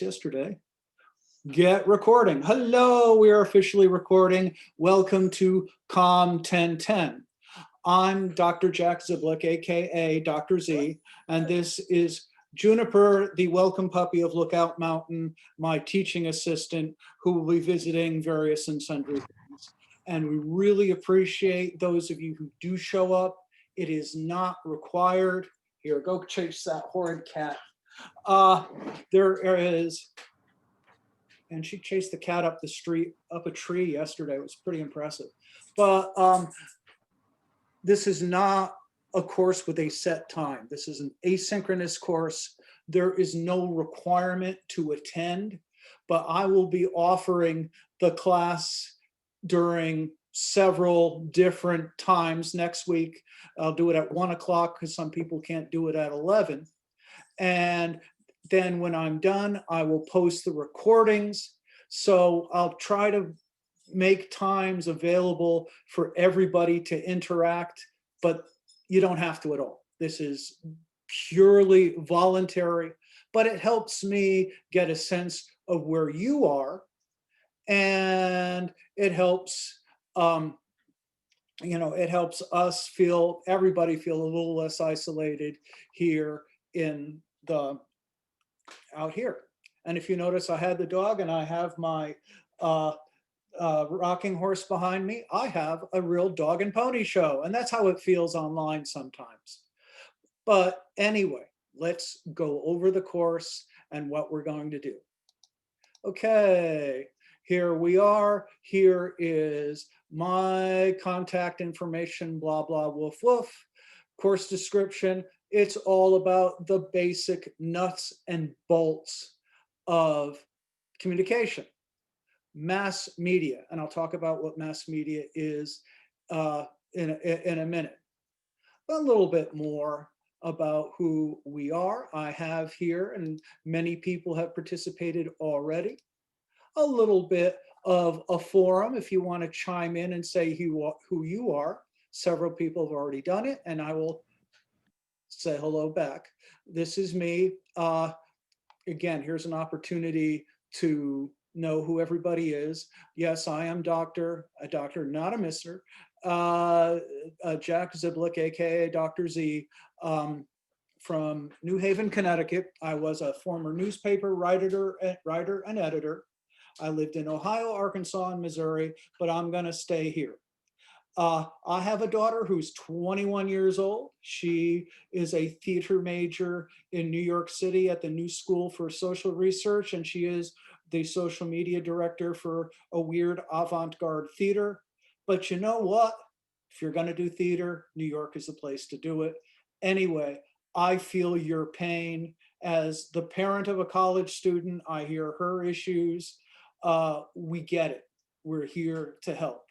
yesterday. Get recording. Hello, we are officially recording. Welcome to Comm 1010. I'm Dr. Jack Ziblick, AKA Dr. Z, and this is Juniper, the welcome puppy of Lookout Mountain, my teaching assistant, who will be visiting various and sundry things. And we really appreciate those of you who do show up. It is not required. Here, go chase that horrid cat. There is, and she chased the cat up the street, up a tree yesterday. It was pretty impressive. But this is not a course with a set time. This is an asynchronous course. There is no requirement to attend, but I will be offering the class during several different times next week. I'll do it at 1 o'clock because some people can't do it at 11. And then when I'm done, I will post the recordings. So I'll try to make times available for everybody to interact, but you don't have to at all. This is purely voluntary, but it helps me get a sense of where you are, and it helps it helps us feel, everybody feel a little less isolated here in the out here. And if you notice, I had the dog and I have my rocking horse behind me. I have a real dog and pony show, and that's how it feels online sometimes. But anyway, let's go over the course and what we're going to do. Okay, here we are. Here is my contact information, blah, blah, woof, woof. Course description. It's all about the basic nuts and bolts of communication. Mass media, and I'll talk about what mass media is in a minute. A little bit more about who we are. I have here, and many people have participated already, a little bit of a forum if you want to chime in and say who you are. Several people have already done it, and I will say hello back. This is me. Again, here's an opportunity to know who everybody is. Yes, I am a doctor, not a mister. Jack Ziblick, AKA Dr. Z, from New Haven, Connecticut. I was a former newspaper writer and editor. I lived in Ohio, Arkansas, and Missouri, but I'm gonna stay here. I have a daughter who's 21 years old. She is a theater major in New York City at the New School for Social Research, and she is the social media director for a weird avant-garde theater. But you know what? If you're gonna do theater, New York is the place to do it. Anyway, I feel your pain. As the parent of a college student, I hear her issues. We get it. We're here to help.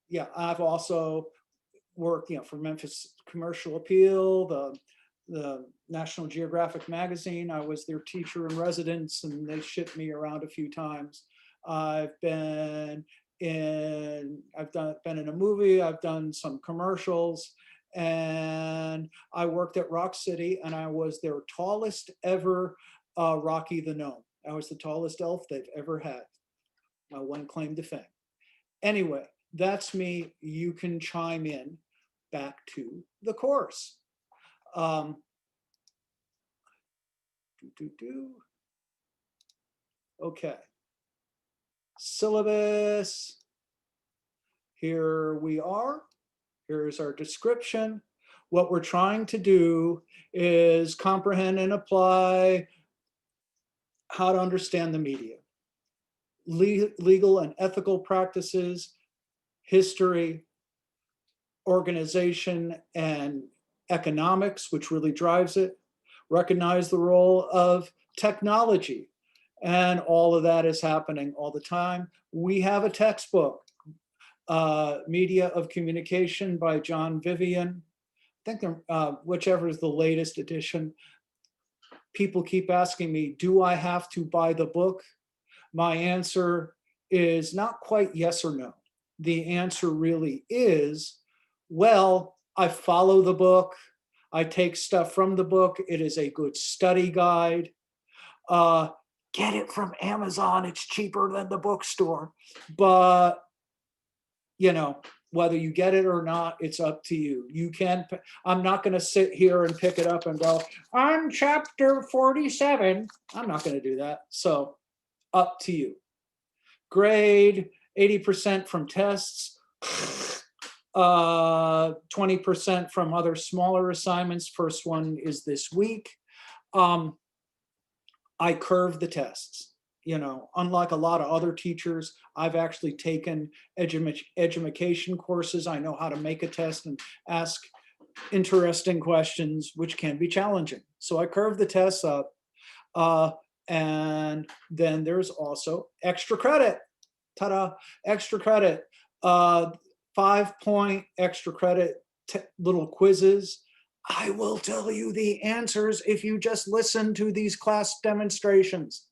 Yeah, I've also worked, for Memphis Commercial Appeal, the National Geographic magazine. I was their teacher in residence, and they shipped me around a few times. I've been in a movie. I've done some commercials, and I worked at Rock City, and I was their tallest ever Rocky the Gnome. I was the tallest elf they've ever had. My one claim to fame. Anyway, that's me. You can chime in. Back to the course. Okay. Syllabus. Here we are. Here's our description. What we're trying to do is comprehend and apply how to understand the media, legal and ethical practices, history, organization, and economics, which really drives it. Recognize the role of technology, and all of that is happening all the time. We have a textbook, Media of Communication by John Vivian. I think whichever is the latest edition. People keep asking me, do I have to buy the book? My answer is not quite yes or no. The answer really is, well, I follow the book. I take stuff from the book. It is a good study guide. Get it from Amazon. It's cheaper than the bookstore. But, you know, whether you get it or not, it's up to you. You can, I'm not going to sit here and pick it up and go, on chapter 47. I'm not going to do that. So up to you. Grade 80% from tests, 20% from other smaller assignments. First one is this week. I curve the tests. You know, unlike a lot of other teachers, I've actually taken education courses. I know how to make a test and ask interesting questions, which can be challenging. So I curve the tests up. And then there's also extra credit. Ta-da, extra credit. 5-point extra credit little quizzes. I will tell you the answers if you just listen to these class demonstrations.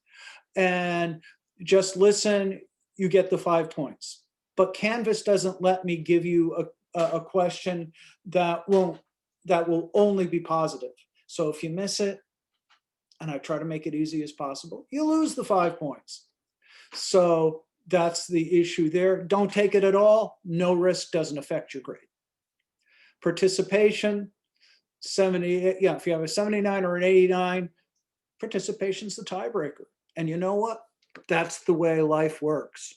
And just listen, you get the 5 points. But Canvas doesn't let me give you a question that will only be positive. So if you miss it, and I try to make it easy as possible, you lose the 5 points. So that's the issue there. Don't take it at all. No risk, doesn't affect your grade. Participation, 70, yeah, if you have a 79 or an 89, participation's the tiebreaker. And you know what? That's the way life works.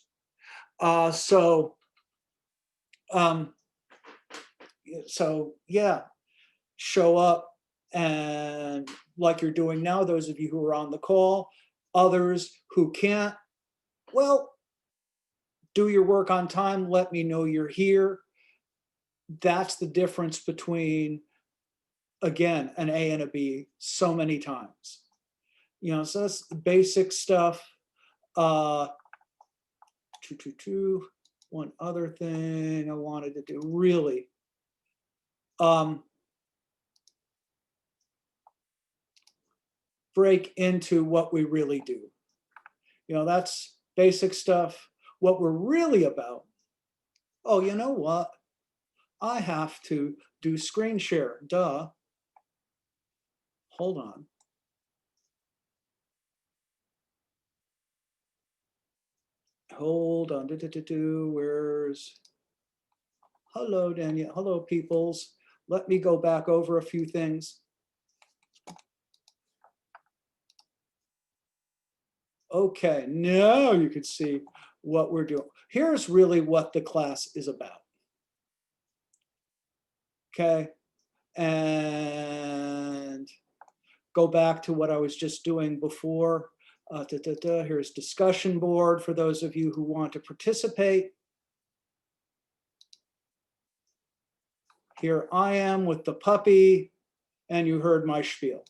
So yeah, show up, and like you're doing now, those of you who are on the call, others who can't, well, do your work on time. Let me know you're here. That's the difference between, again, an A and a B so many times. You know, so that's the basic stuff. One other thing I wanted to do, really. Break into what we really do. You know, that's basic stuff. What we're really about. Oh, you know what? I have to do screen share, duh. Hold on. Hold on, where's, hello, Danielle, hello, peoples. Let me go back over a few things. Okay, now you can see what we're doing. Here's really what the class is about. Okay, and go back to what I was just doing before. Here's discussion board for those of you who want to participate. Here I am with the puppy, and you heard my spiel.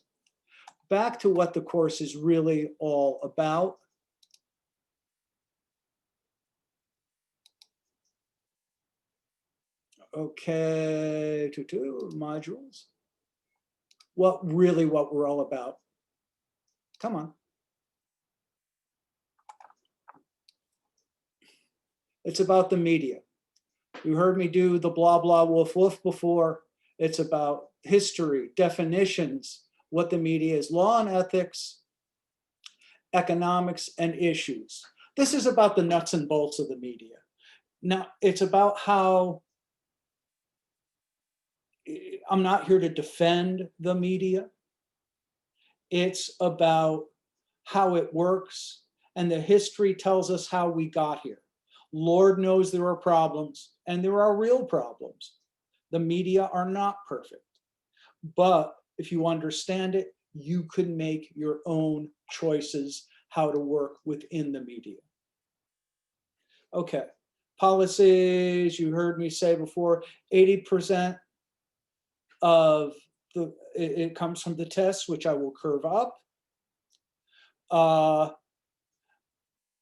Back to what the course is really all about. Okay, modules. What we're all about. Come on. It's about the media. You heard me do the blah, blah, woof, woof before. It's about history, definitions, what the media is, law and ethics, economics, and issues. This is about the nuts and bolts of the media. Now, it's about how, I'm not here to defend the media. It's about how it works, and the history tells us how we got here. Lord knows there are problems, and there are real problems. The media are not perfect. But if you understand it, you can make your own choices how to work within the media. Okay, policies, you heard me say before, 80% of it comes from the tests, which I will curve up.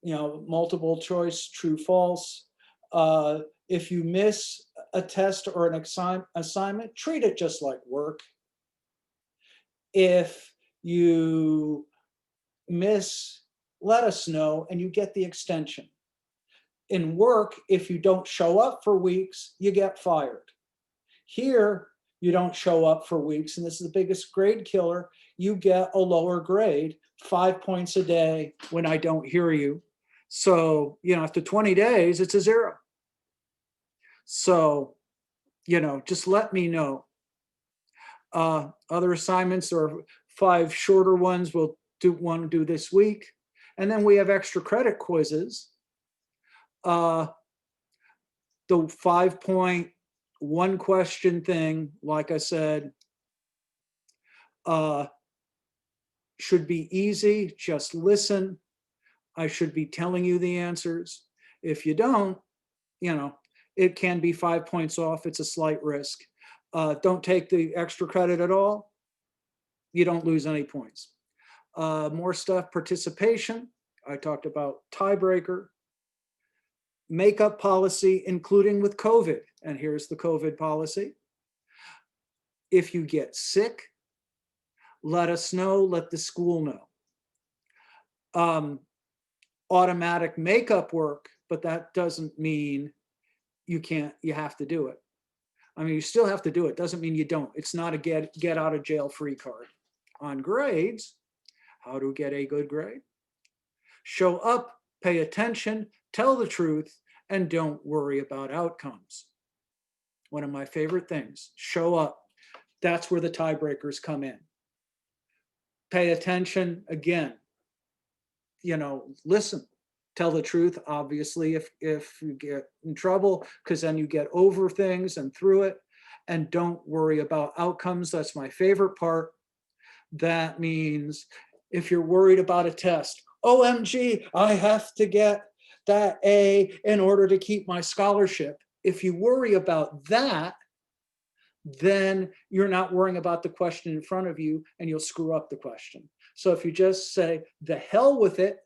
You know, multiple choice, true, false. If you miss a test or an assignment, treat it just like work. If you miss, let us know and you get the extension. In work, if you don't show up for weeks, you get fired. Here, you don't show up for weeks, and this is the biggest grade killer, you get a lower grade, 5 points a day when I don't hear you. So, after 20 days, it's a 0. So, just let me know. Other assignments or 5 shorter ones we'll want to do this week. And then we have extra credit quizzes. The 5-point, 1 question thing, like I said, should be easy. Just listen. I should be telling you the answers. If you don't, it can be 5 points off. It's a slight risk. Don't take the extra credit at all. You don't lose any points. More stuff, participation. I talked about tiebreaker. Makeup policy, including with COVID. And here's the COVID policy. If you get sick, let us know, let the school know. Automatic makeup work, but that doesn't mean you have to do it. I mean, you still have to do it. Doesn't mean you don't. It's not a get out of jail free card. On grades, how to get a good grade. Show up, pay attention, tell the truth, and don't worry about outcomes. One of my favorite things, show up. That's where the tiebreakers come in. Pay attention, again, listen, tell the truth, obviously, if you get in trouble, because then you get over things and through it, and don't worry about outcomes. That's my favorite part. That means if you're worried about a test, OMG, I have to get that A in order to keep my scholarship. If you worry about that, then you're not worrying about the question in front of you and you'll screw up the question. So if you just say, the hell with it,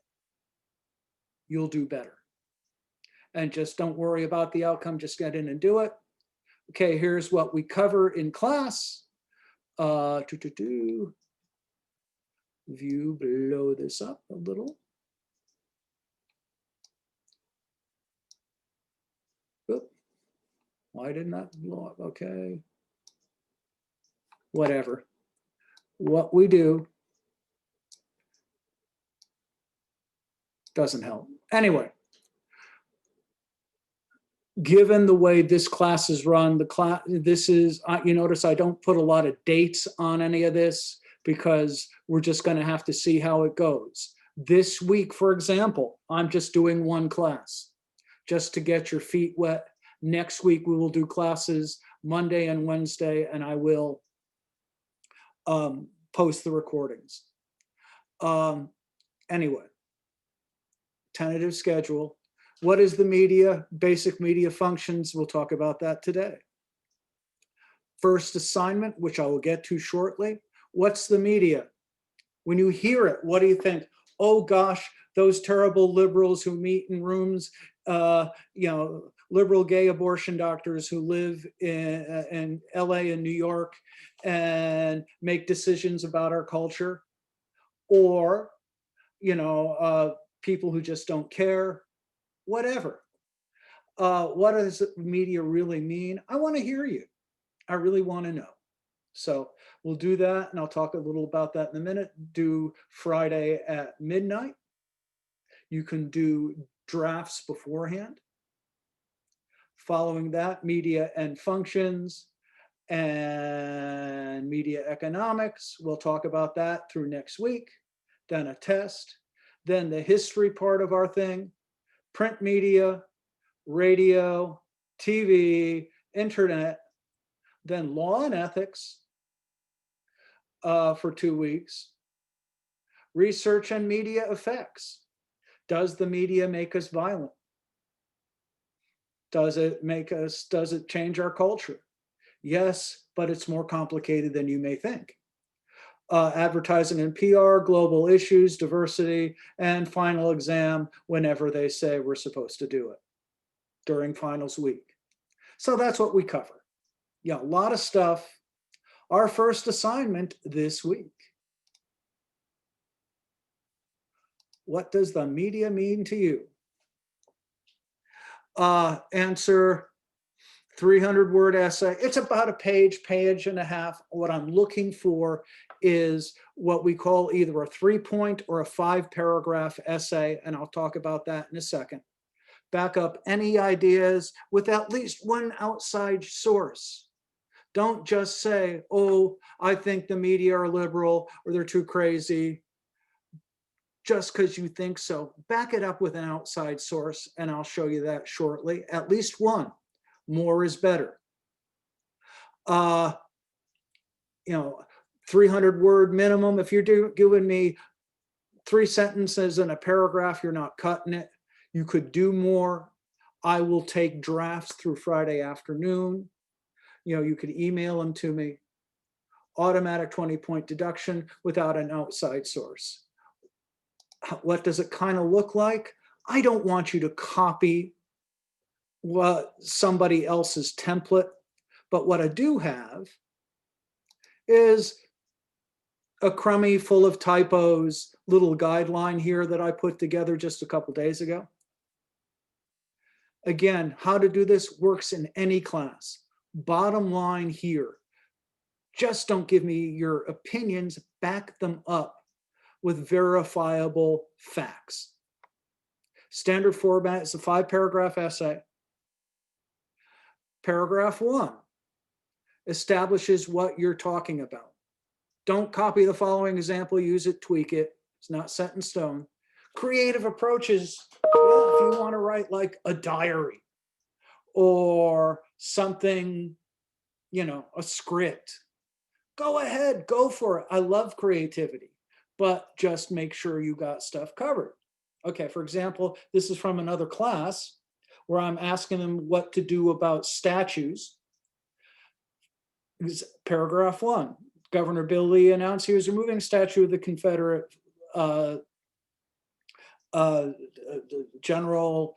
you'll do better. And just don't worry about the outcome, just get in and do it. Okay, here's what we cover in class. View, blow this up a little. Oop. Why didn't that blow up? Okay. Whatever. What we do doesn't help. Anyway, given the way this class is run, you notice I don't put a lot of dates on any of this because we're just going to have to see how it goes. This week, for example, I'm just doing 1 class just to get your feet wet. Next week, we will do classes Monday and Wednesday, and I will post the recordings. Anyway, tentative schedule. What is the media? Basic media functions. We'll talk about that today. First assignment, which I will get to shortly. What's the media? When you hear it, what do you think? Oh gosh, those terrible liberals who meet in rooms, liberal gay abortion doctors who live in LA and New York and make decisions about our culture, or people who just don't care, whatever. What does media really mean? I want to hear you. I really want to know. So we'll do that, and I'll talk a little about that in a minute. Do Friday at midnight. You can do drafts beforehand. Following that, media and functions and media economics. We'll talk about that through next week. Then a test. Then the history part of our thing. Print media, radio, TV, internet. Then law and ethics for 2 weeks. Research and media effects. Does the media make us violent? Does it change our culture? Yes, but it's more complicated than you may think. Advertising and PR, global issues, diversity, and final exam whenever they say we're supposed to do it during finals week. So that's what we cover. Yeah, a lot of stuff. Our first assignment this week. What does the media mean to you? Answer 300-word essay. It's about a page and a half. What I'm looking for is what we call either a 3-point or a 5-paragraph essay, and I'll talk about that in a second. Back up any ideas with at least one outside source. Don't just say, oh, I think the media are liberal or they're too crazy, just because you think so. Back it up with an outside source, and I'll show you that shortly. At least one. More is better. 300-word minimum. If you're giving me 3 sentences in a paragraph, you're not cutting it. You could do more. I will take drafts through Friday afternoon. You could email them to me. Automatic 20-point deduction without an outside source. What does it kind of look like? I don't want you to copy what somebody else's template, but what I do have is a crummy, full of typos, little guideline here that I put together just a couple days ago. Again, how to do this works in any class. Bottom line here, just don't give me your opinions, back them up with verifiable facts. Standard format is a 5-paragraph essay. Paragraph 1 establishes what you're talking about. Don't copy the following example, use it, tweak it. It's not set in stone. Creative approaches, well, if you want to write like a diary or something, a script, go ahead, go for it. I love creativity, but just make sure you got stuff covered. Okay, for example, this is from another class where I'm asking them what to do about statues. Paragraph 1, Governor Bill Lee announced he was removing a statue of the Confederate General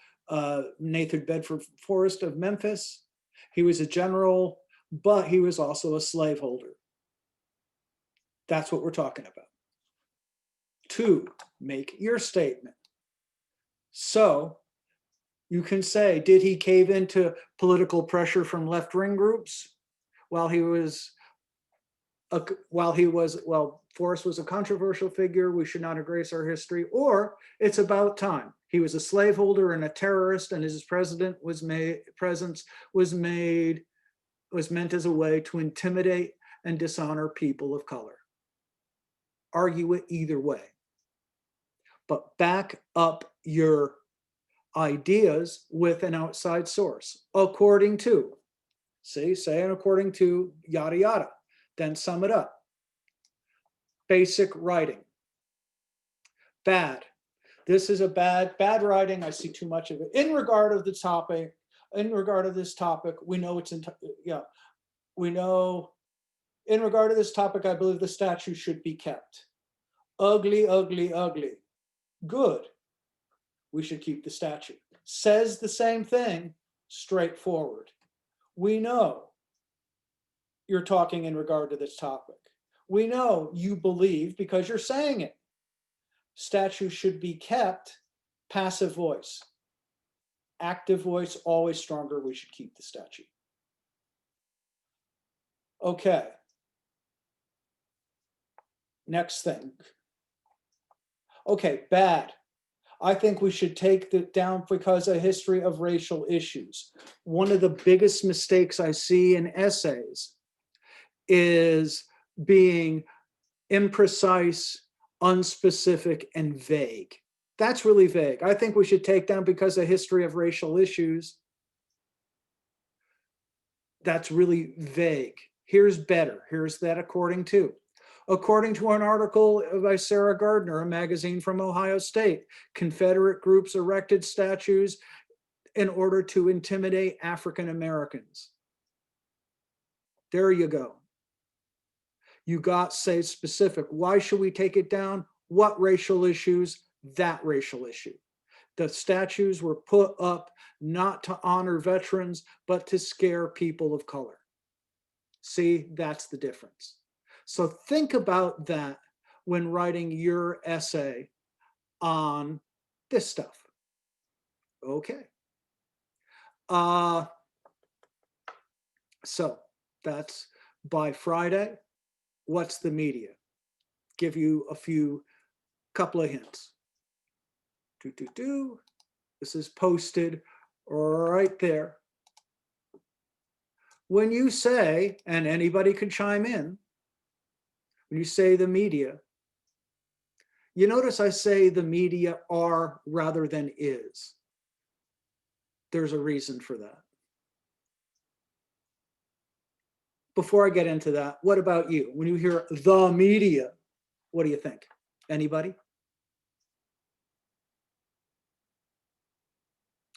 Nathan Bedford Forrest of Memphis. He was a general, but he was also a slaveholder. That's what we're talking about. 2, make your statement. So you can say, did he cave into political pressure from left-wing groups Forrest was a controversial figure, we should not erase our history, or it's about time. He was a slaveholder and a terrorist, and his presence was meant as a way to intimidate and dishonor people of color. Argue it either way. But back up your ideas with an outside source. According to, saying according to, yada, yada. Then sum it up. Basic writing. Bad. This is a bad writing. I see too much of it. In regard of this topic, we know in regard to this topic, I believe the statue should be kept. Ugly, ugly, ugly. Good. We should keep the statue. Says the same thing, straightforward. We know you're talking in regard to this topic. We know you believe because you're saying it. Statue should be kept, passive voice. Active voice, always stronger, we should keep the statue. Okay. Next thing. Okay, bad. I think we should take that down because a history of racial issues. One of the biggest mistakes I see in essays is being imprecise, unspecific, and vague. That's really vague. I think we should take down because a history of racial issues. That's really vague. Here's better. Here's that according to. According to an article by Sarah Gardner, a magazine from Ohio State, Confederate groups erected statues in order to intimidate African Americans. There you go. You got, say, specific. Why should we take it down? What racial issues? That racial issue. The statues were put up not to honor veterans, but to scare people of color. See, that's the difference. So think about that when writing your essay on this stuff. Okay. So that's by Friday. What's the media? give you couple of hints. This is posted right there. When you say, and anybody can chime in, when you say the media, you notice I say the media are rather than is. There's a reason for that. Before I get into that, what about you? When you hear the media, what do you think? Anybody?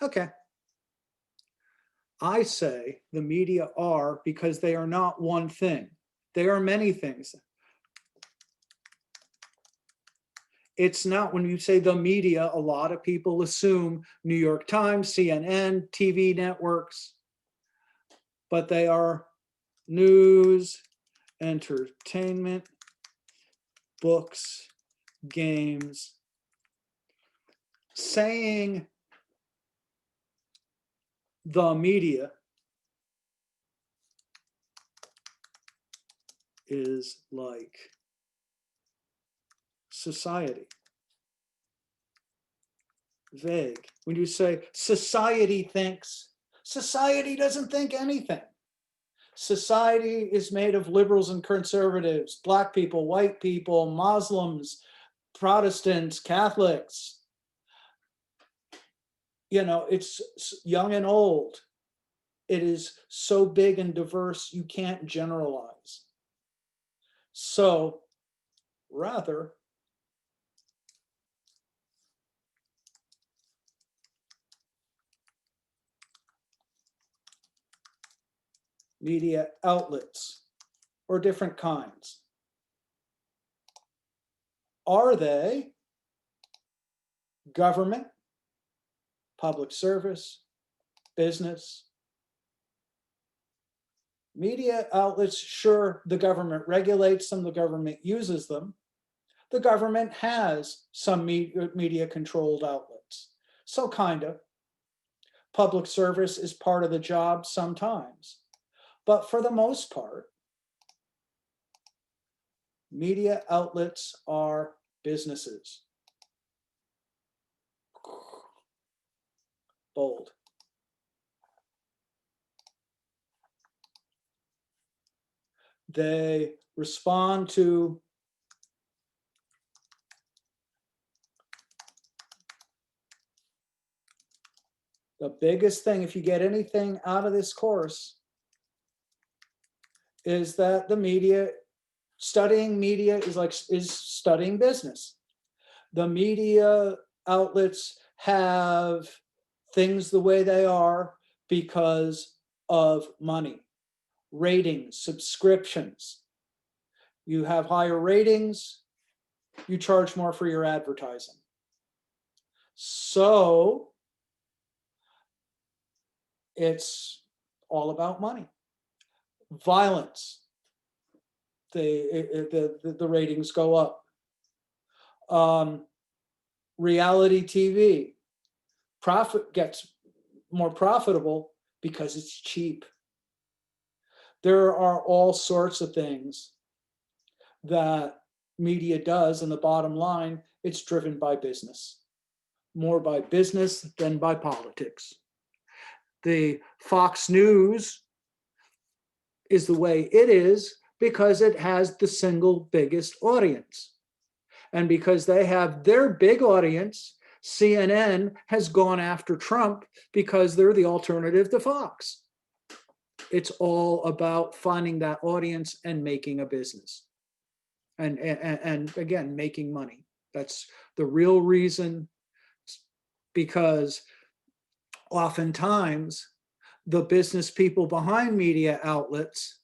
Okay. I say the media are because they are not one thing. They are many things. It's not, when you say the media, a lot of people assume New York Times, CNN, TV networks, but they are news, entertainment, books, games. Saying the media is like society. Vague. When you say society thinks, society doesn't think anything. Society is made of liberals and conservatives, Black people, white people, Muslims, Protestants, Catholics. You know, it's young and old. It is so big and diverse, you can't generalize. So rather, media outlets, or different kinds. Are they government, public service, business? Media outlets, sure, the government regulates them, the government uses them. The government has some media controlled outlets. So kind of. Public service is part of the job sometimes. But for the most part, media outlets are businesses. Bold. They respond to the biggest thing, if you get anything out of this course, is that the media, studying media is studying business. The media outlets have things the way they are because of money, ratings, subscriptions. You have higher ratings, you charge more for your advertising. So it's all about money. Violence, the ratings go up. Reality TV, profit gets more profitable because it's cheap. There are all sorts of things that media does, and the bottom line, it's driven by business. More by business than by politics. The Fox News is the way it is because it has the single biggest audience. And because they have their big audience, CNN has gone after Trump because they're the alternative to Fox. It's all about finding that audience and making a business. And again, making money. That's the real reason, because oftentimes the business people behind media outlets,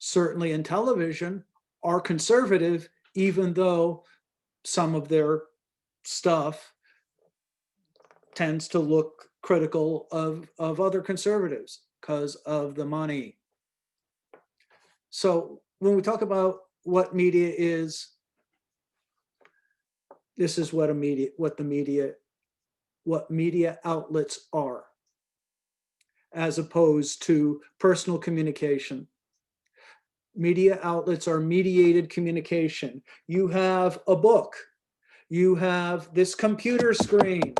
certainly in television, are conservative, even though some of their stuff tends to look critical of other conservatives because of the money. So when we talk about what media is, this is what media outlets are, as opposed to personal communication. Media outlets are mediated communication. You have a book. You have this computer screen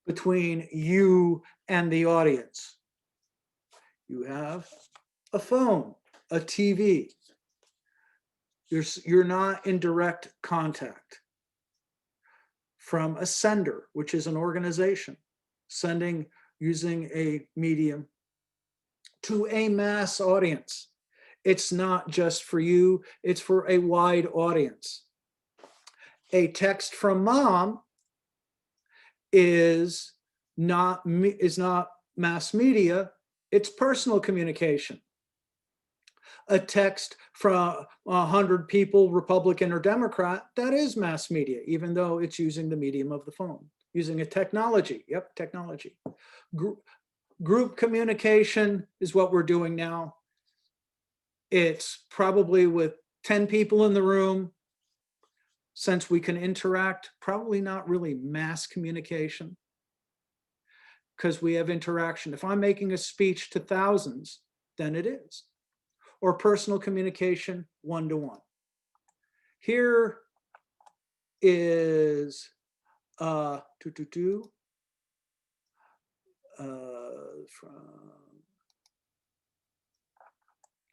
between you and the audience. You have a phone, a TV. You're not in direct contact from a sender, which is an organization, sending using a medium to a mass audience. It's not just for you, it's for a wide audience. A text from mom is not mass media, it's personal communication. A text from 100 people, Republican or Democrat, that is mass media, even though it's using the medium of the phone, using a technology. Yep, technology. Group communication is what we're doing now. It's probably with 10 people in the room. Since we can interact, probably not really mass communication because we have interaction. If I'm making a speech to thousands, then it is. Or personal communication, one-to-one. Here is from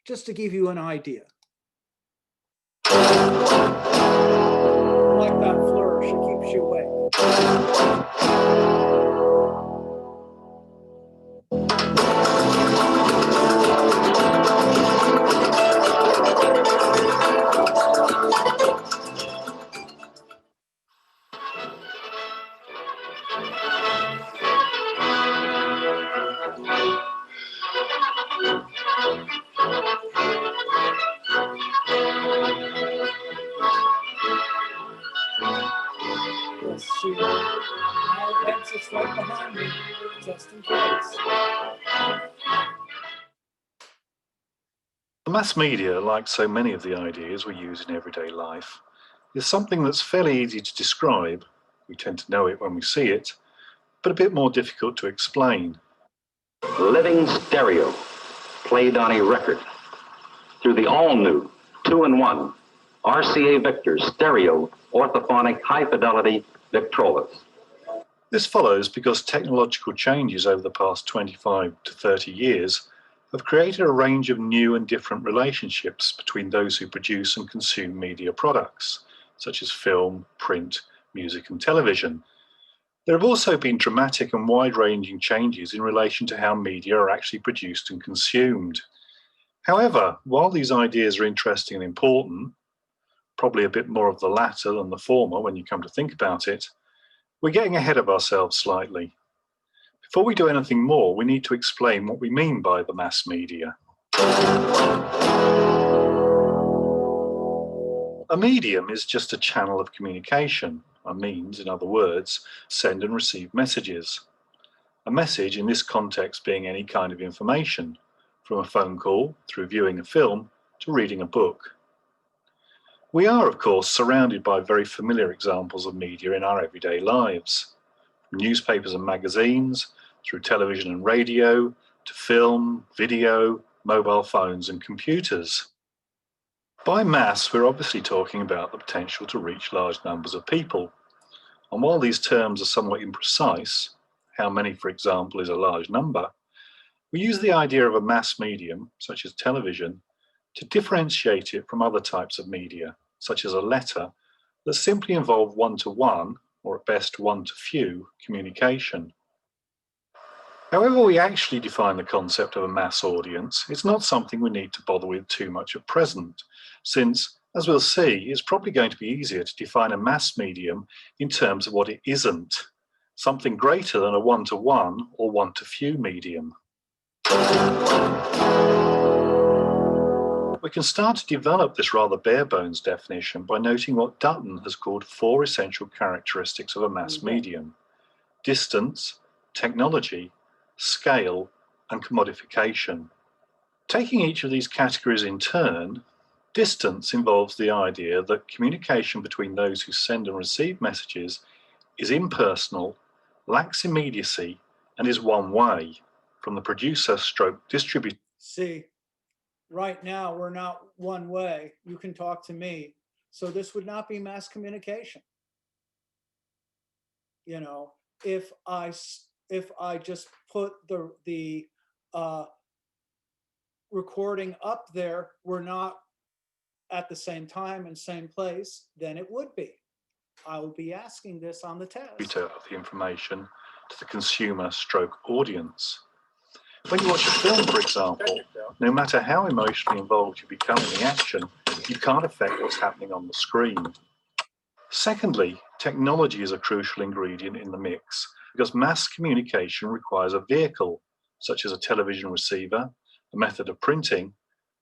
just to give you an idea. Like that flourish, it keeps you awake. Let's see. Our exit's right behind me, just in case. The mass media, like so many of the ideas we use in everyday life, is something that's fairly easy to describe. We tend to know it when we see it, but a bit more difficult to explain. Living stereo, played on a record, through the all-new 2-in-1 RCA Victor stereo orthophonic high-fidelity Victrolas. This follows because technological changes over the past 25 to 30 years have created a range of new and different relationships between those who produce and consume media products, such as film, print, music and television. There have also been dramatic and wide-ranging changes in relation to how media are actually produced and consumed. However, while these ideas are interesting and important, probably a bit more of the latter than the former when you come to think about it, we're getting ahead of ourselves slightly. Before we do anything more, we need to explain what we mean by the mass media. A medium is just a channel of communication, a means, in other words, send and receive messages. A message in this context being any kind of information, from a phone call, through viewing a film, to reading a book. We are, of course, surrounded by very familiar examples of media in our everyday lives. From newspapers and magazines, through television and radio, to film, video, mobile phones and computers. By mass, we're obviously talking about the potential to reach large numbers of people. And while these terms are somewhat imprecise, how many, for example, is a large number, we use the idea of a mass medium, such as television, to differentiate it from other types of media, such as a letter, that simply involve one-to-one, or at best one-to-few, communication. However we actually define the concept of a mass audience, it's not something we need to bother with too much at present, since, as we'll see, it's probably going to be easier to define a mass medium in terms of what it isn't, something greater than a one-to-one or one-to-few medium. We can start to develop this rather bare-bones definition by noting what Dutton has called 4 essential characteristics of a mass medium: distance, technology, scale, and commodification. Taking each of these categories in turn, distance involves the idea that communication between those who send and receive messages is impersonal, lacks immediacy, and is one way, from the producer stroke distributor. See, Right now, we're not one way. You can talk to me. So this would not be mass communication. You know, if I just put the recording up there, we're not at the same time and same place, then it would be. I will be asking this on the test. Of the information to the consumer stroke audience. When you watch a film, for example, no matter how emotionally involved you become in the action, you can't affect what's happening on the screen. Secondly, technology is a crucial ingredient in the mix because mass communication requires a vehicle, such as a television receiver, a method of printing,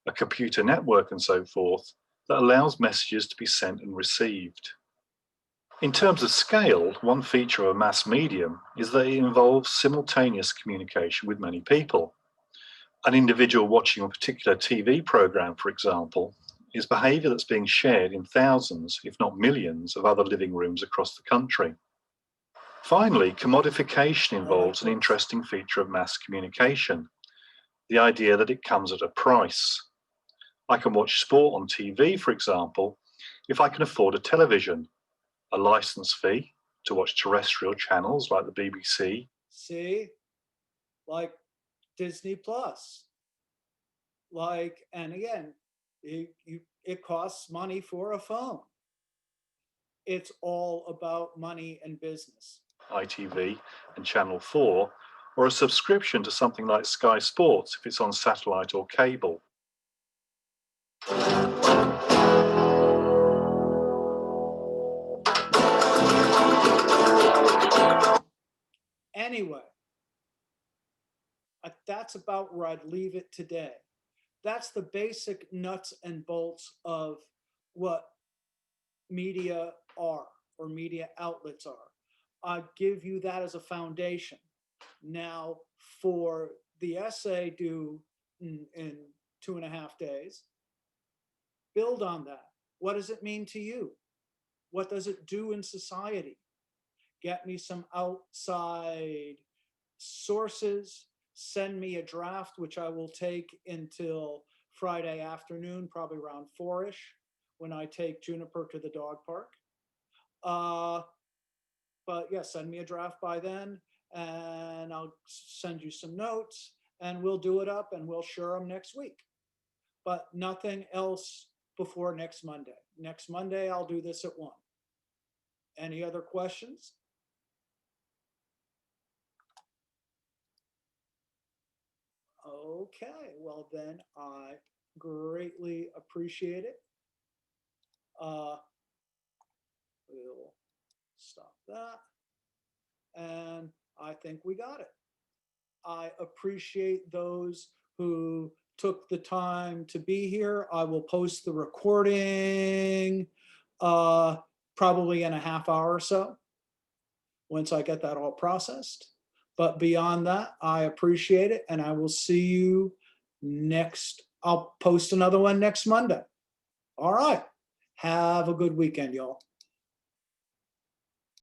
a computer network, and so forth, that allows messages to be sent and received. In terms of scale, one feature of a mass medium is that it involves simultaneous communication with many people. An individual watching a particular TV program, for example, is behavior that's being shared in thousands, if not millions, of other living rooms across the country. Finally, commodification involves an interesting feature of mass communication, the idea that it comes at a price. I can watch sport on TV, for example, if I can afford a television, a license fee to watch terrestrial channels like the BBC. See, like Disney Plus, and again, it costs money for a phone. It's all about money and business. ITV and Channel 4, or a subscription to something like Sky Sports if it's on satellite or cable. Anyway, that's about where I'd leave it today. That's the basic nuts and bolts of what media are, or media outlets are. I give you that as a foundation. Now, for the essay due in 2.5 days, build on that. What does it mean to you? What does it do in society? Get me some outside sources. Send me a draft, which I will take until Friday afternoon, probably around 4-ish, when I take Juniper to the dog park. But yeah, send me a draft by then, and I'll send you some notes, and we'll do it up, and we'll share them next week. But nothing else before next Monday. Next Monday, I'll do this at 1. Any other questions? Okay, well then I greatly appreciate it. We'll stop that. And I think we got it. I appreciate those who took the time to be here. I will post the recording probably in a half hour or so once I get that all processed. But beyond that, I appreciate it, and I will see you next. I'll post another one next Monday. All right. Have a good weekend, y'all.